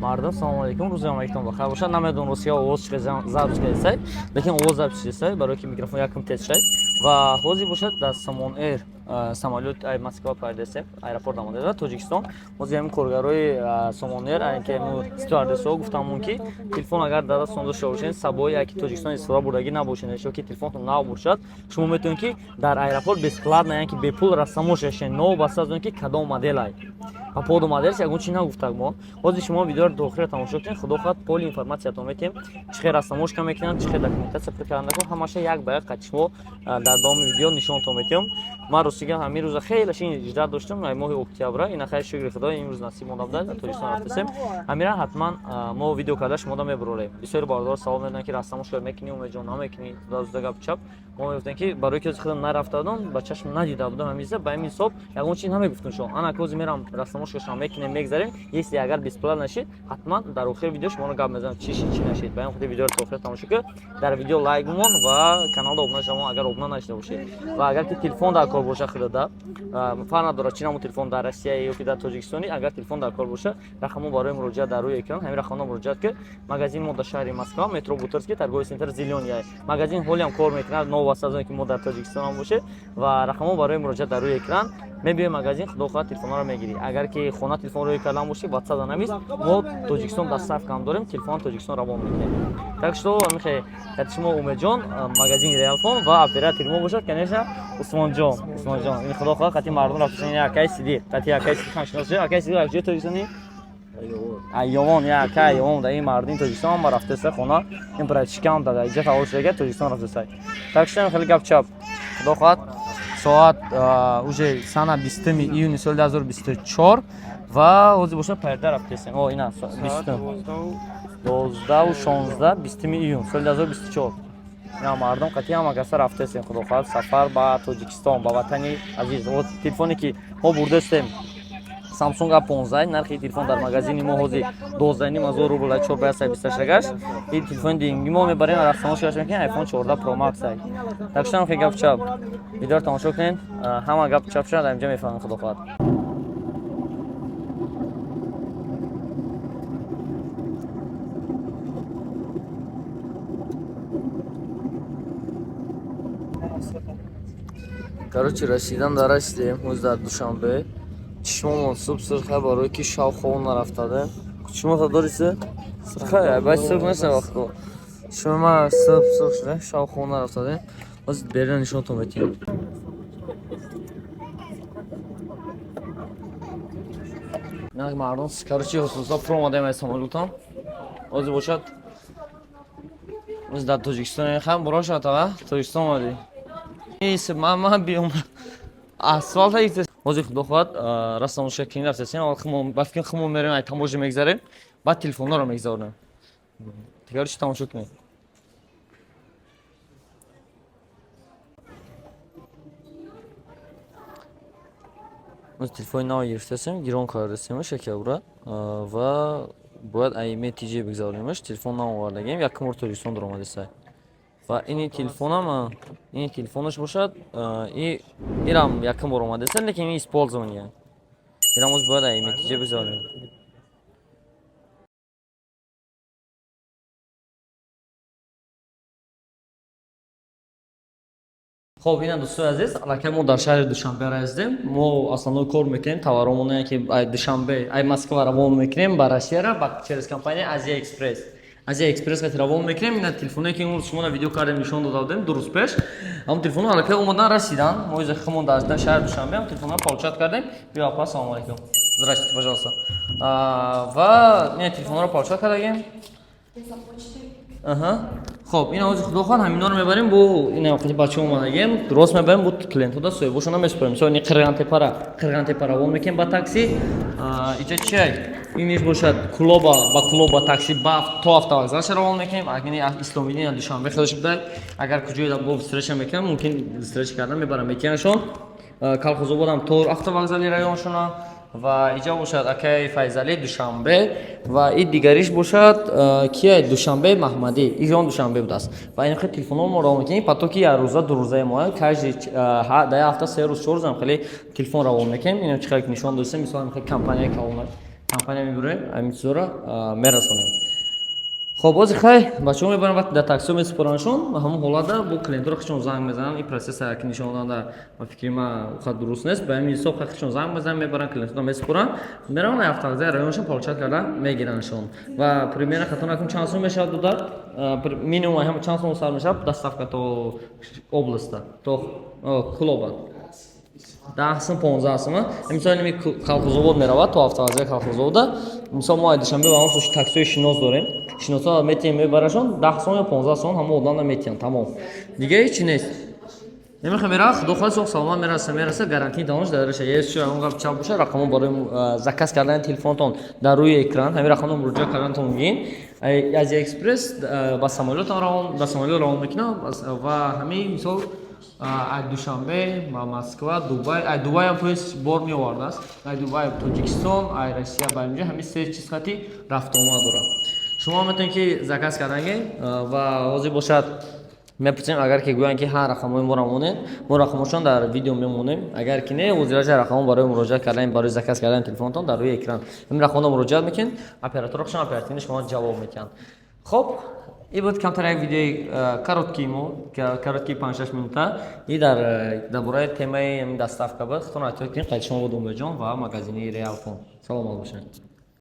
мардум, салому алейкум, рӯзи ҳамагитон бахайр бошад. Намедонам рости овоз чӣ запис кардасай, лекин овоз запис кардасай, барои ки микрофон якам тест шад. Ва ҳозир бошад дар Самон Air самолёт ай Москва пардасем, аэропорт омадаем Тоҷикистон. Ҳозир ҳамин коргарои Самон Air ки стюардессаҳо гуфтамон ки телефон агар дар дастон дошта бошед, сабои яки Тоҷикистон истифода бурдагӣ набошед, yoki телефонтон нав бошад, шумо метавонед ки дар аэропорт бесплатно, яки бепул рассамош яшед, новобаста аз он ки кадом модель ай. Па поду моделс ягон чӣ нагуфтагмон. Ҳозир шумо видеоро до охира тамошо кунед, худо хоҳад поли информациятон метем, чӣ хел рассамошка мекунанд, чӣ хел документация прикарданакон, ҳамаша як ба як қати шумо дар давоми видео нишонтон метем. Ман ростига ҳамин рӯза хеле шин иҷрат доштам, ай моҳи октябра, ина хай шукри Худо имрӯз насиб монда буд, Тоҷикистон рафтасем. Ҳамира ҳатман мо видео карда шумода мебарорем. Бисёри бардор савол медоданд ки рассамошка мекунӣ, умеҷон намекунӣ, дазда гап чап. Мо мегуфтем ки барои ки худам нарафта будам, ба чашм надида будам ҳамиза, ба ҳамин ҳисоб ягон чиз намегуфтам шумо. Ана кози мерам рассамошкашам мекунем, мегзарем. Если агар бесплатно нашид, ҳатман дар охир видео шуморо гап мезанам чӣ шид, чӣ нашид. Ба ин хоти видеоро то охир тамошо кунед. Дар видео лайк бимон ва каналда обуна шавон агар обуна нашида бошед. Ва агар ки телефон дар кор боша худода, фарқ надорад чи намо телефон дар Россия ёки дар Тоҷикистони, агар телефон дар кор боша, рақамон барои муроҷиат дар рӯи экран, ҳамин рақамон муроҷиат кунед. Магазин мо дар шаҳри Москва, метро Бутерский, торговый центр Зеленый. Магазин ҳоли ҳам кор мекунад, новобаста аз он ки мо дар Тоҷикистон ҳам боше ва рақамон барои муроҷиат дар рӯи экран. Мебиёи магазин, худо хоҳад телефонро мегирӣ. Агар ки хона телефон рӯи кардан бошӣ, WhatsApp намис, мо Тоҷикистон доставка ҳам дорем, телефон Тоҷикистон равон мекунем. Так что мехе шумо Умеҷон, магазин Реалфон ва оператори мо бошад, конечно, Усмонҷон. Ин худо хоҳад қати мардум рафтасан якай Сидиқ, қати якай Сидиқ ҳам шинос шуд. Якай Сидиқ як ҷои Тоҷикистони? Айёвон, якай Айёвон да ин мардуми Тоҷикистон ма рафтаса хона, ин практикам да иҷа фаъол шуда Тоҷикистон рафтаса. Так что хеле гап чап. Худо хоҳад соат уже сана 20 июни соли 2024 ва ҳозир бошад пайда рафтасем. О ина 12-16 20 июн соли 2024. Ина мардум қати ҳама каса рафтасем. Худо хоҳад сафар ба Тоҷикистон, ба ватани азиз. Вот телефоне ки мо бурдастем Samsung A15, нархи телефон дар магазини мо ҳозир 12,500 рубл 428 гашт. Ин телефони динги мо мебарем рассамошкаш мекунем iPhone 14 Pro Max ай. Так что хе гап чап. Видеоро тамошо кунед. Ҳама гап чап шуд, инҷа мефаҳмем худо хоҳад. Короче, расидан дар расидем ҳоз дар Душанбе. Чишмомон суб сирха барои ки шавховон нарафтаде. Чишмо та дорисе? Сирха, бач сирх неса вақто. Шума суб сирх шавховон нарафтаде. Ҳоз берина нишонтон метем. Нақ мардум, короче, ҳосуза промадем ай самолётам. Ҳозир бошад. Ҳоз дар Тоҷикистон хам брошад, ва Тоҷикистон омади. Ис мама биом. Асфалт ай ҳозир худо хоҳад рассамошка кунӣ рафтасем, ба фикр хумон мерем ай таможа мегзарем, баъд телефонҳоро мегзаронем. Тикар чи тамошо кунед. Ҳозир телефони наво гирифтасем, гирон кардасемаш якабра ва бояд ай метиҷе бигзаронемаш, телефон наво овардагем, якум бор Тоҷикистон дуромадасай. Ва ини телефонам, ини телефонаш бошад, ирам якум бор омадаса, лекин ин использование. Ирам оз бояд ай метиҷа бизарем. Хоб ина дӯстои азиз, аллакай мо дар шаҳри Душанбе раздем. Мо основной кор мекунем, товаромона ки ай Душанбе, ай Москва равон мекунем ба Россияра, ба через компания Азия Экспресс. Азия Экспресс ка равон мекунем. Ина телефоне ки шумо на видео кардем нишон дода будем дуруст пеш. Ам телефону аллакай омадан расидан. Мо из хумон дар шаҳри Душанбе ам телефонро получат кардем. Биё апа, салому алейкум. Здравствуйте, пожалуйста. Ва ина телефонро получат кардем. Ага. Хоб, ина ҳозир худо хоҳад ҳаминоро мебарем бо ина вақти бачаҳо омадагем, рост мебарем бо клиентода соҳибошона месупорем. Мисол ин қирғантепа равон мекунем ба такси. Иҷа чи ай? Иниш бошад Кулоба, ба Кулоба такси ба то автовокзалша равон мекунем. Агар Исломиддин Душанбе худош будай, агар куҷои бо вистраша мекунем, мумкин вистраша кардан мебарам мекунашон. Калхозободам то автовокзали районшона. Ва иҷа бошад акай Файзали Душанбе ва ин дигариш бошад кия Душанбе Маҳмадӣ. Ин Душанбе будааст. Ва ин хел телефонҳоро равон мекунем. Пато ки як рӯза ду рӯзаи мо каждый дар ҳафта 3 рӯз 4 рӯз ам хеле телефон равон мекунем. Ин чӣ хел нишон додем, мисол ин компания калонад. компания мебурем ами чизора мерасонем. خب از خیلی بچه‌ها میبرن وقتی در تاکسی میسپرنشون همون حالتا با کلینتر خودشون زنگ میزنن این پروسس که نشون دادن و فکر ما خود درست نیست به همین حساب خودشون زنگ میزنن میبرن کلینتر میسپرن میرن افتاده رایونشون پالچات کردن میگیرنشون و پریمیر خطر نکن چند سال میشه دادن مینیمم هم چند سال میشه دستافت تو область تو клуба 10 сум 15 сум мисол ними колхозовод меравад то автовазия колхозовода мисол мо душанбе ба он суши таксиёи шинос дорем шиносо метием мебарашон 10 сум ё 15 сум ҳама одамда метиям тамом дига ҳеҷ чи нест немехам мера худо хоҳад саломат мераса гарантии давомиш дараша ес он гап чал боша рақамон барои заказ кардани телефонтон дар рӯи экран ҳамин рақамон муроҷиат карданатон мегин азия экспресс ба самолётон равон мекунам ва ҳамин мисол ай душанбе ба Москва, Дубай, ай Дубай ҳам поезд бор меовардааст. Ай Дубай, Тоҷикистон, ай Россия ба инҷо ҳамин се чиз хати рафтуомад дорад. Шумо метавонед ки заказ карданге ва ҳозир бошад мепурсем агар ки гӯянд ки ҳар рақамҳои моро монед, мо рақамҳошон дар видео мемонем. Агар ки не ҳозираҷа рақамҳо барои муроҷиат кардан, барои заказ кардани телефонтон дар рӯи экран. Ҳамин рақамҳо муроҷиат мекунед, операторҳошон оперативни шумо ҷавоб медиҳанд. Хоб این بود کمتر یک ویدیوی کороткий 5-6 минута این در برای تمای دستافت بود خودتون اطلاع کنید قید شما بود جان و مغازینی ریال فون سلام علیکم